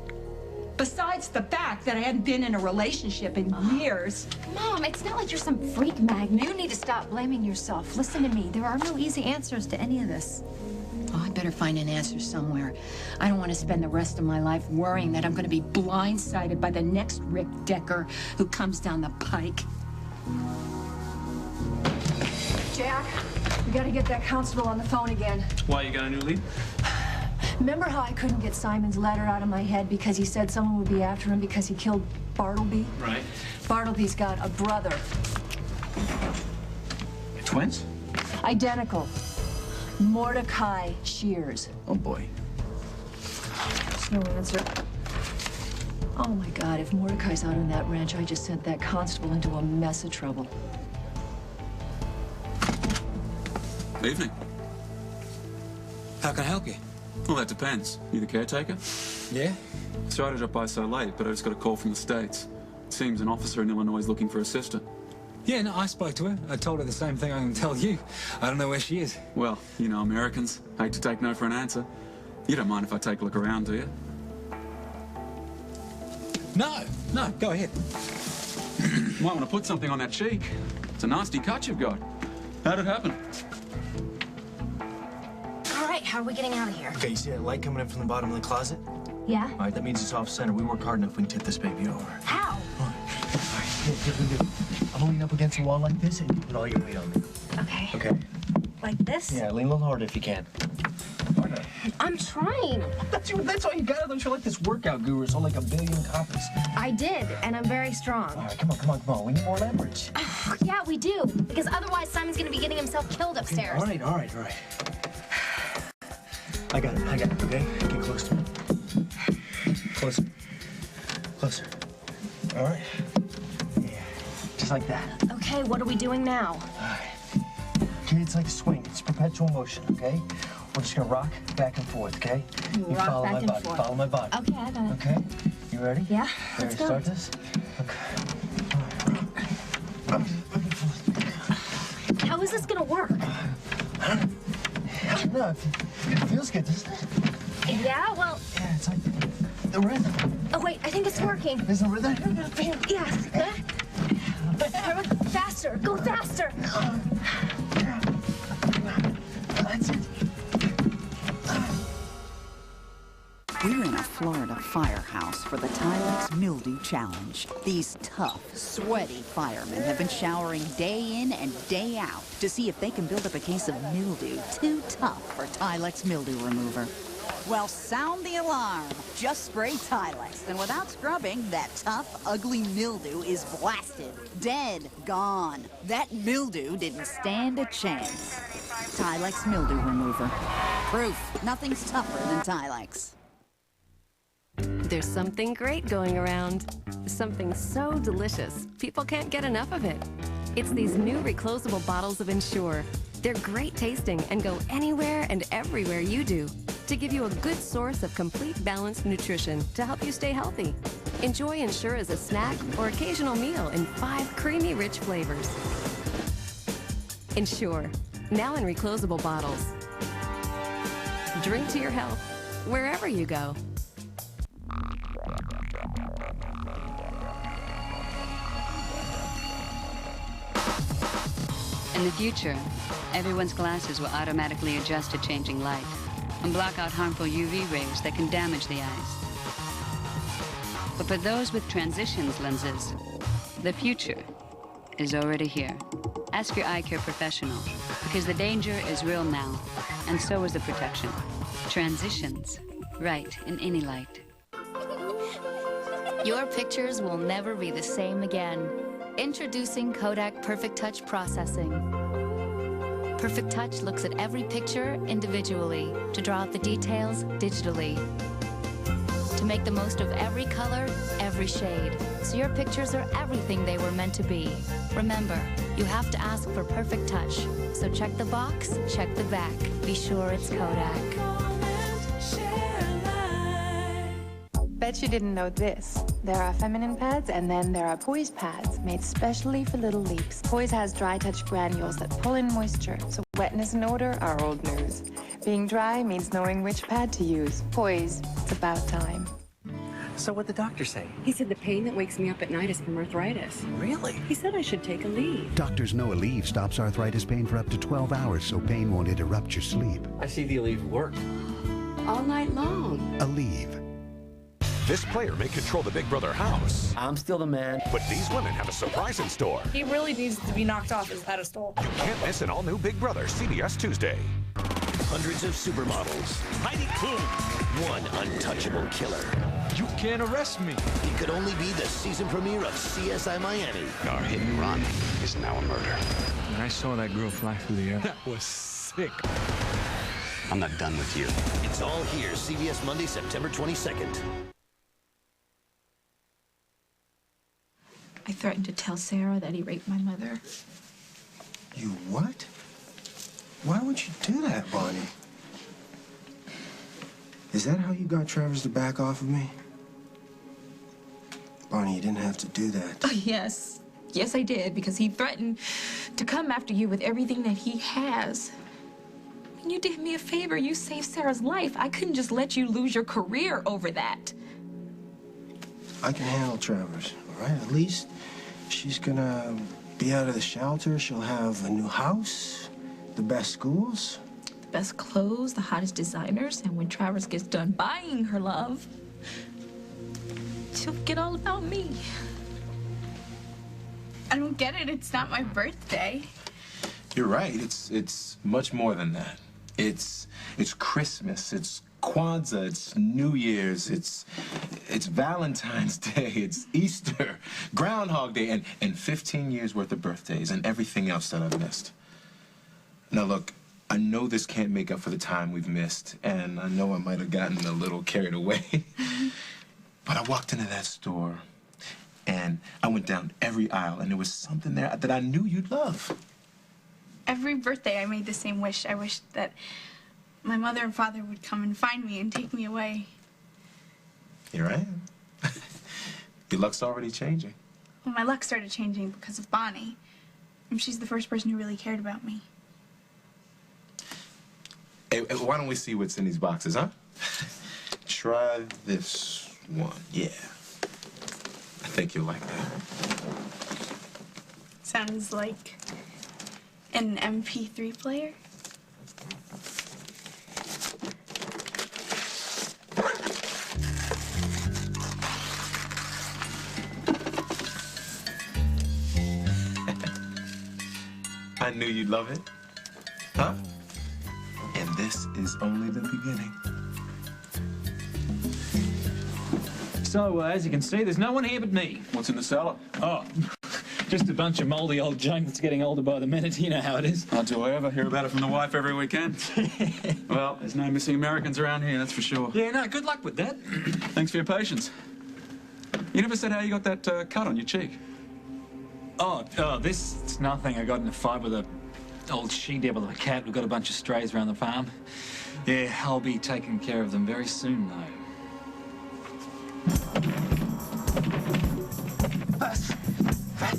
Speaker 34: Besides the fact that I hadn't been in a relationship in years.
Speaker 4: Mom, it's not like you're some freak magnet. You need to stop blaming yourself. Listen to me. There are no easy answers to any of this.
Speaker 34: Oh, I better find an answer somewhere. I don't want to spend the rest of my life worrying that I'm going to be blindsided by the next Rick Decker who comes down the pike.
Speaker 4: Jack, we gotta get that constable on the phone again.
Speaker 5: Why, you got a new lead?
Speaker 4: Remember how I couldn't get Simon's letter out of my head because he said someone would be after him because he killed Bartleby?
Speaker 5: Right.
Speaker 4: Bartleby's got a brother.
Speaker 5: Twins?
Speaker 4: Identical. Mordecai Shears.
Speaker 3: Oh, boy.
Speaker 4: No answer. Oh, my God, if Mordecai's out on that ranch, I just sent that constable into a mess of trouble.
Speaker 8: Evening.
Speaker 5: How can I help you?
Speaker 8: Well, that depends. You the caretaker?
Speaker 5: Yeah?
Speaker 8: Sorry to drop by so late, but I just got a call from the States. It seems an officer in Illinois is looking for a sister.
Speaker 5: Yeah, no, I spoke to her. I told her the same thing I'm gonna tell you. I don't know where she is.
Speaker 8: Well, you know Americans. Hate to take no for an answer. You don't mind if I take a look around, do you?
Speaker 5: No, go ahead.
Speaker 8: Might want to put something on that cheek. It's a nasty cut you've got. How'd it happen?
Speaker 7: All right, how are we getting out of here?
Speaker 20: Okay, you see that light coming in from the bottom of the closet?
Speaker 7: Yeah?
Speaker 20: All right, that means it's off center. We work hard enough, we can tip this baby over.
Speaker 7: How?
Speaker 20: All right, I'm gonna lean up against the wall like this, and you put all your weight on me.
Speaker 7: Okay.
Speaker 20: Okay?
Speaker 7: Like this?
Speaker 20: Yeah, lean a little harder if you can. Harder.
Speaker 7: I'm trying.
Speaker 20: That's all you got. Don't you like this workout guru? Sold like 1 billion copies.
Speaker 7: I did, and I'm very strong.
Speaker 20: All right, come on. We need more leverage.
Speaker 7: Yeah, we do. Because otherwise Simon's gonna be getting himself killed upstairs.
Speaker 20: All right. I got it, okay? Get close to me. Closer. All right? Yeah, just like that.
Speaker 7: Okay, what are we doing now?
Speaker 20: All right. Okay, it's like a swing. It's perpetual motion, okay? We're just gonna rock back and forth, okay? You
Speaker 7: Rock
Speaker 20: follow
Speaker 7: back
Speaker 20: my
Speaker 7: and
Speaker 20: body.
Speaker 7: forth.
Speaker 20: Follow my body.
Speaker 7: Okay, I got it.
Speaker 20: Okay? You ready?
Speaker 7: Yeah,
Speaker 20: Ready
Speaker 7: let's
Speaker 20: to
Speaker 7: go.
Speaker 20: start this? Okay. All right.
Speaker 7: How is this gonna work?
Speaker 20: I don't know. It feels good, doesn't it?
Speaker 7: Yeah, well...
Speaker 20: Yeah, it's like the rhythm.
Speaker 7: Oh, wait, I think it's working.
Speaker 20: There's a rhythm?
Speaker 7: Yeah. Faster, go faster.
Speaker 20: That's it.
Speaker 9: We're in a Florida firehouse for the Tilex Mildew Challenge. These tough, sweaty firemen have been showering day in and day out to see if they can build up a case of mildew too tough for Tilex Mildew Remover. Well, sound the alarm. Just spray Tilex, and without scrubbing, that tough, ugly mildew is blasted, dead, gone. That mildew didn't stand a chance. Tilex Mildew Remover. Proof nothing's tougher than Tilex.
Speaker 10: There's something great going around. Something so delicious, people can't get enough of it. It's these new reclosable bottles of Ensure. They're great tasting and go anywhere and everywhere you do to give you a good source of complete balanced nutrition to help you stay healthy. Enjoy Ensure as a snack or occasional meal in 5 creamy, rich flavors. Ensure, now in reclosable bottles. Drink to your health, wherever you go.
Speaker 11: In the future, everyone's glasses will automatically adjust to changing light and block out harmful UV rays that can damage the eyes. But for those with transitions lenses, the future is already here. Ask your eye care professional, because the danger is real now, and so is the protection. Transitions, right in any light.
Speaker 2: Your pictures will never be the same again. Introducing Kodak Perfect Touch Processing. Perfect Touch looks at every picture individually to draw out the details digitally. To make the most of every color, every shade, so your pictures are everything they were meant to be. Remember, you have to ask for Perfect Touch. So check the box, check the back. Be sure it's Kodak.
Speaker 12: Bet you didn't know this. There are feminine pads, and then there are Poise pads, made specially for little leaks. Poise has dry touch granules that pull in moisture, so wetness and odor are old news. Being dry means knowing which pad to use. Poise, it's about time.
Speaker 13: So what'd the doctor say?
Speaker 15: He said the pain that wakes me up at night is from arthritis.
Speaker 13: Really?
Speaker 15: He said I should take a leave.
Speaker 16: Doctors know Aleve stops arthritis pain for up to 12 hours, so pain won't interrupt your sleep.
Speaker 13: I see the Aleve work.
Speaker 15: All night long.
Speaker 16: Aleve.
Speaker 17: This player may control the Big Brother house.
Speaker 13: I'm still the man.
Speaker 17: But these women have a surprise in store.
Speaker 18: He really needs to be knocked off his pedestal.
Speaker 17: You can't miss an all-new Big Brother, CBS Tuesday.
Speaker 19: Hundreds of supermodels. Heidi Klum, one untouchable killer.
Speaker 5: You can't arrest me.
Speaker 19: It could only be the season premiere of CSI Miami. Our hit and run is now a murder.
Speaker 5: When I saw that girl fly through the air, that was sick.
Speaker 19: I'm not done with you. It's all here, CBS Monday, September 22nd.
Speaker 2: I threatened to tell Sarah that he raped my mother.
Speaker 21: You what? Why would you do that, Bonnie? Is that how you got Travers to back off of me? Bonnie, you didn't have to do that.
Speaker 2: Oh, yes. Yes, I did, because he threatened to come after you with everything that he has. And you did me a favor. You saved Sarah's life. I couldn't just let you lose your career over that.
Speaker 21: I can handle Travers, all right? At least she's gonna be out of the shelter. She'll have a new house, the best schools.
Speaker 34: The best clothes, the hottest designers, and when Travers gets done buying her love, she'll forget all about me.
Speaker 6: I don't get it. It's not my birthday.
Speaker 14: You're right. It's much more than that. It's Christmas. It's Kwanzaa. It's New Year's. It's Valentine's Day. It's Easter, Groundhog Day, and 15 years worth of birthdays and everything else that I've missed. Now look, I know this can't make up for the time we've missed, and I know I might have gotten a little carried away. But I walked into that store, and I went down every aisle, and there was something there that I knew you'd love.
Speaker 6: Every birthday I made the same wish. I wished that my mother and father would come and find me and take me away.
Speaker 14: Here I am. Your luck's already changing.
Speaker 6: Well, my luck started changing because of Bonnie. And she's the first person who really cared about me.
Speaker 14: Hey, why don't we see what's in these boxes, huh? Try this one. Yeah. I think you'll like that.
Speaker 6: Sounds like an MP3 player.
Speaker 14: I knew you'd love it. Huh? And this is only the beginning.
Speaker 5: So, as you can see, there's no one here but me.
Speaker 8: What's in the cellar?
Speaker 5: Oh, just a bunch of mouldy old junk that's getting older by the minute. You know how it is.
Speaker 8: Oh, do I ever hear about it from the wife every weekend? Well, there's no missing Americans around here, that's for sure.
Speaker 5: Yeah, no, good luck with that.
Speaker 8: Thanks for your patience. You never said how you got that cut on your cheek.
Speaker 5: Oh, this is nothing. I got in a fight with a old she-devil of a cat. We've got a bunch of strays around the farm. Yeah, I'll be taking care of them very soon, though.
Speaker 21: That's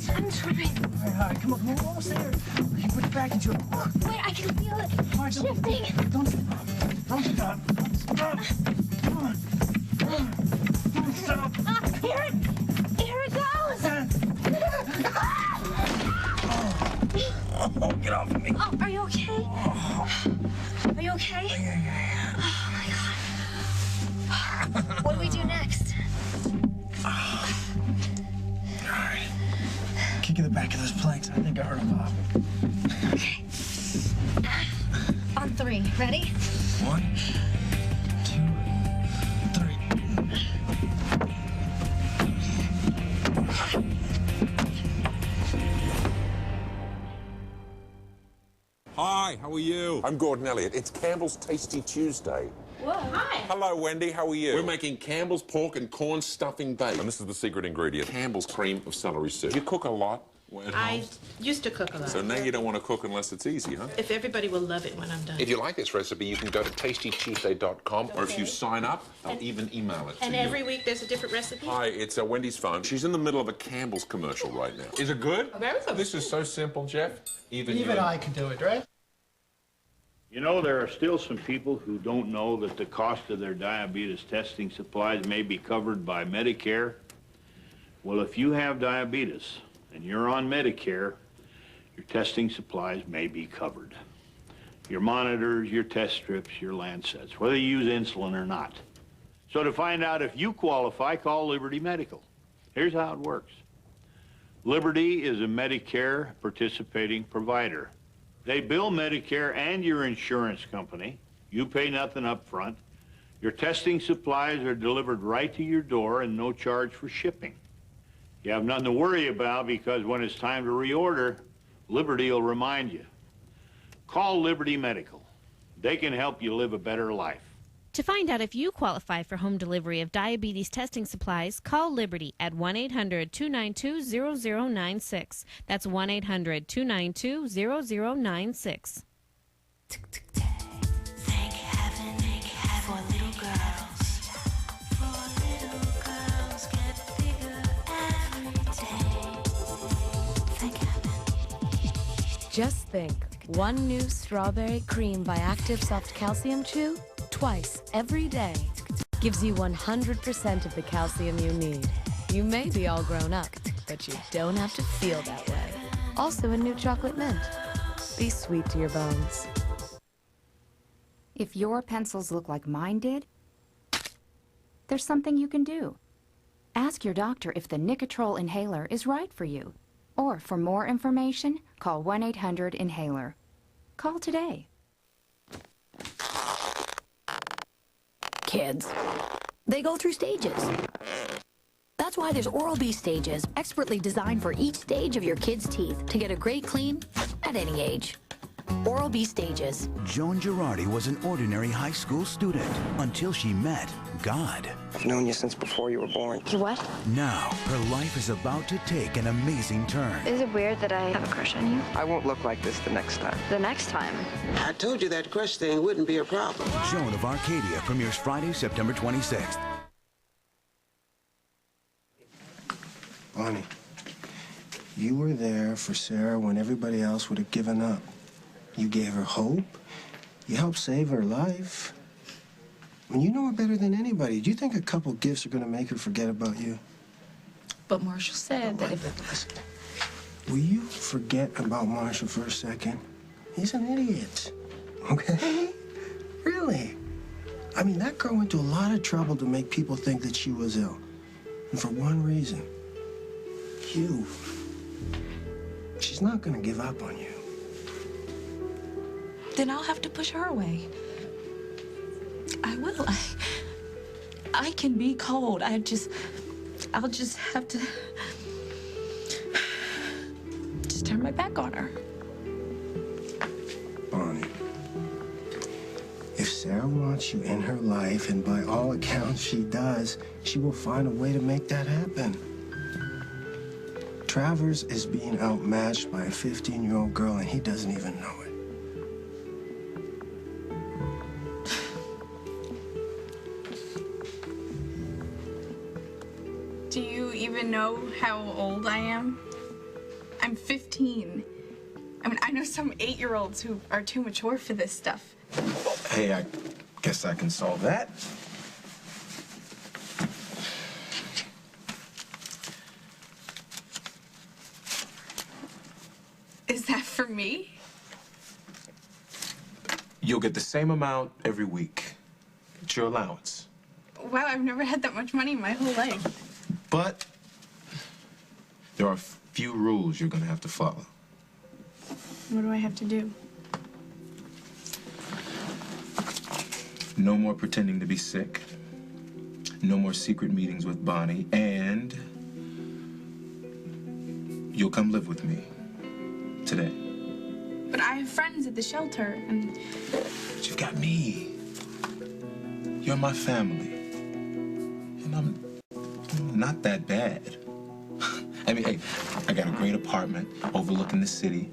Speaker 21: entry. All right, come on, we're almost there. We can put it back into it.
Speaker 7: Wait, I can feel it shifting.
Speaker 21: Don't stop. Come on. Don't stop.
Speaker 7: Here it goes.
Speaker 21: Oh, get off of me.
Speaker 7: Oh, are you okay? Are you okay?
Speaker 21: Yeah.
Speaker 7: Oh my God. What do we do next?
Speaker 21: All right. Kick in the back of those planks. I think I heard them pop.
Speaker 7: Okay. On 3. Ready?
Speaker 21: 1, 2, 3.
Speaker 17: Hi, how are you? I'm Gordon Elliott. It's Campbell's Tasty Tuesday.
Speaker 7: Whoa, hi.
Speaker 17: Hello, Wendy. How are you? We're making Campbell's pork and corn stuffing bake. And this is the secret ingredient, Campbell's cream of celery soup. You cook a lot at
Speaker 22: I
Speaker 17: home?
Speaker 22: used to cook a lot.
Speaker 17: So now you don't want to cook unless it's easy, huh?
Speaker 22: If everybody will love it when I'm done.
Speaker 17: If you like this recipe, you can go to tastytuesday.com, or if
Speaker 22: Okay.
Speaker 17: you sign up, I'll even email it to
Speaker 22: And
Speaker 17: you.
Speaker 22: every week there's a different recipe?
Speaker 17: Hi, it's Wendy's phone. She's in the middle of a Campbell's commercial right now. Is it good?
Speaker 22: Very good.
Speaker 17: This is so simple, Jeff. Even
Speaker 21: I can do it, right?
Speaker 23: You know, there are still some people who don't know that the cost of their diabetes testing supplies may be covered by Medicare. Well, if you have diabetes and you're on Medicare, your testing supplies may be covered. Your monitors, your test strips, your Lancets, whether you use insulin or not. So to find out if you qualify, call Liberty Medical. Here's how it works. Liberty is a Medicare participating provider. They bill Medicare and your insurance company. You pay nothing up front. Your testing supplies are delivered right to your door and no charge for shipping. You have nothing to worry about because when it's time to reorder, Liberty will remind you. Call Liberty Medical. They can help you live a better life.
Speaker 24: To find out if you qualify for home delivery of diabetes testing supplies, call Liberty at 1-800-292-0096. That's 1-800-292-0096.
Speaker 25: Thank heaven for little girls. For little girls get bigger every day. Thank heaven.
Speaker 10: Just think, one new strawberry cream by Active Soft Calcium Chew, twice every day, gives you 100% of the calcium you need. You may be all grown up, but you don't have to feel that way. Also a new chocolate mint. Be sweet to your bones.
Speaker 1: If your pencils look like mine did, there's something you can do. Ask your doctor if the Nicotrol inhaler is right for you. Or for more information, call 1-800-INHALER. Call today.
Speaker 3: Kids, they go through stages. That's why there's Oral-B Stages, expertly designed for each stage of your kid's teeth to get a great clean at any age. Oral-B Stages.
Speaker 19: Joan Girardi was an ordinary high school student until she met God.
Speaker 4: I've known you since before you were born.
Speaker 3: You what?
Speaker 19: Now, her life is about to take an amazing turn.
Speaker 12: Is it weird that I have a crush on you?
Speaker 4: I won't look like this the next time.
Speaker 12: The next time?
Speaker 9: I told you that crush thing wouldn't be a problem.
Speaker 19: Joan of Arcadia premieres Friday, September 26th.
Speaker 21: Bonnie, you were there for Sarah when everybody else would have given up. You gave her hope. You helped save her life. When you know her better than anybody, do you think a couple gifts are going to make her forget about you?
Speaker 6: But Marshall said that if...
Speaker 21: Listen, will you forget about Marshall for a second? He's an idiot, okay? Really. I mean, that girl went to a lot of trouble to make people think that she was ill. And for one reason. You. She's not going to give up on you.
Speaker 6: Then I'll have to push her away. I will. I can be cold. I'll just have to just turn my back on her.
Speaker 21: Bonnie, if Sarah wants you in her life, and by all accounts she does, she will find a way to make that happen. Travers is being outmatched by a 15-year-old girl, and he doesn't even know it.
Speaker 6: Do you even know how old I am? I'm 15. I mean, I know some 8-year-olds who are too mature for this stuff.
Speaker 14: Hey, I guess I can solve that.
Speaker 6: Is that for me?
Speaker 14: You'll get the same amount every week. It's your allowance.
Speaker 6: Wow, I've never had that much money in my whole life.
Speaker 14: But there are a few rules you're gonna have to follow.
Speaker 6: What do I have to do?
Speaker 14: No more pretending to be sick. No more secret meetings with Bonnie. And you'll come live with me today.
Speaker 6: But I have friends at the shelter, and...
Speaker 14: But you've got me. You're my family. And I'm not that bad. I mean, hey, I got a great apartment overlooking the city.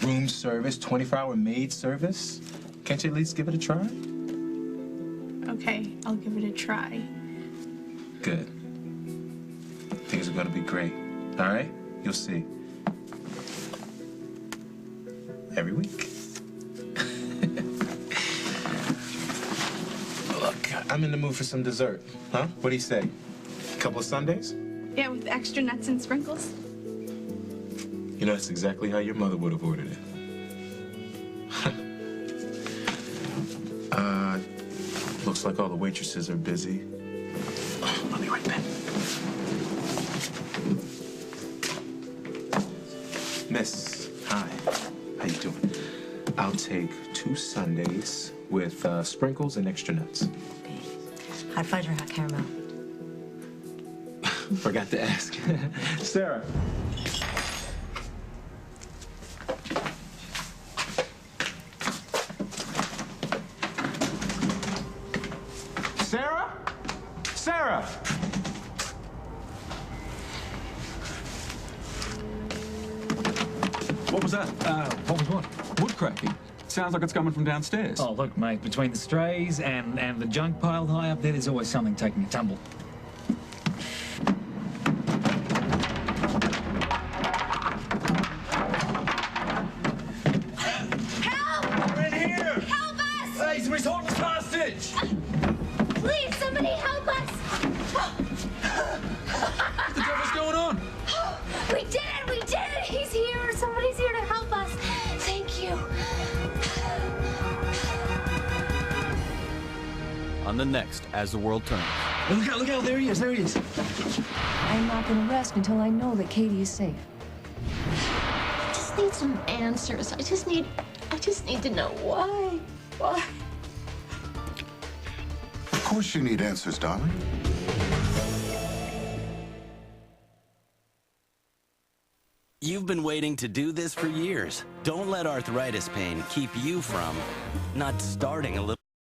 Speaker 14: Room service, 24-hour maid service. Can't you at least give it a try?
Speaker 6: Okay, I'll give it a try.
Speaker 14: Good. Things are gonna be great. All right? You'll see. Every week. Look, I'm in the mood for some dessert. Huh? What do you say? A couple of sundaes?
Speaker 6: Yeah, with extra nuts and sprinkles.
Speaker 14: You know, that's exactly how your mother would have ordered it. Looks like all the waitresses are busy. I'll be right back. Miss, hi. How you doing? I'll take 2 sundaes with sprinkles and extra nuts.
Speaker 3: Hot fudge or hot caramel?
Speaker 14: Forgot to ask. Sarah. Sarah? Sarah!
Speaker 8: What was that?
Speaker 5: What was what?
Speaker 8: Wood cracking. Sounds like it's coming from downstairs.
Speaker 5: Oh, look, mate, between the strays and the junk piled high up there, there's always something taking a tumble.
Speaker 7: Help!
Speaker 5: We're in here!
Speaker 7: Help us!
Speaker 5: Hey, somebody's holding us hostage!
Speaker 7: Please, somebody help us!
Speaker 11: on the next As the World Turns.
Speaker 21: Look out, there he is.
Speaker 34: I'm not going to rest until I know that Katie is safe.
Speaker 7: I just need some answers. I just need to know why. Why?
Speaker 13: Of course you need answers, darling.
Speaker 15: You've been waiting to do this for years. Don't let arthritis pain keep you from not starting a little